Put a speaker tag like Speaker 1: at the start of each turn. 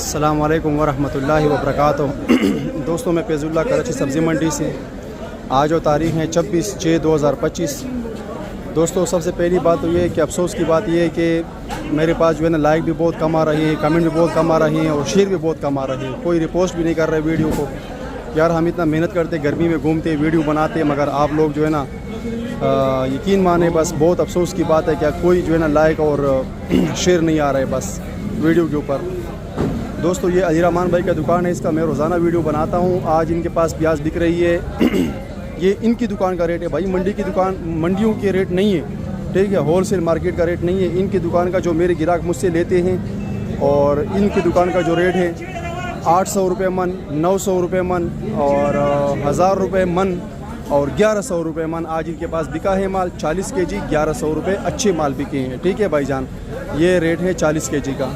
Speaker 1: अस्सलाम वालेकुम वरहमतुल्लाहि वबरकातुहू। दोस्तों, मैं फैज़ुल्लाह कराची सब्ज़ी मंडी से। आज और तारीख़ है 26/6/2025। दोस्तों, सबसे पहली बात तो ये है कि अफसोस की बात ये है कि मेरे पास जो है ना लाइक भी बहुत कम आ रही है, कमेंट भी बहुत कम आ रही हैं और शेयर भी बहुत कम आ रही है। कोई रिपोस्ट भी नहीं कर रहे वीडियो को। यार, हम इतना मेहनत करते, गर्मी में घूमते, वीडियो बनाते, मगर आप लोग जो है ना यकीन माने, बस बहुत अफसोस की बात है कि कोई जो है ना लाइक और शेयर नहीं आ रहा है बस वीडियो के ऊपर। दोस्तों, ये अली रहमान भाई का दुकान है, इसका मैं रोज़ाना वीडियो बनाता हूँ। आज इनके पास प्याज बिक रही है। ये इनकी दुकान का रेट है भाई, मंडी की दुकान, मंडियों के रेट नहीं है, ठीक है, होलसेल मार्केट का रेट नहीं है। इनकी दुकान का जो मेरे ग्राहक मुझसे लेते हैं, और इनकी दुकान का जो रेट है 800 रुपये मन, 900 रुपये मन और 1000 रुपये मन और 1100 रुपये मन। आज इनके पास बिका है माल 40 kg 1100 रुपये, अच्छे माल बिके हैं। ठीक है भाईजान, ये रेट है 40 kg का।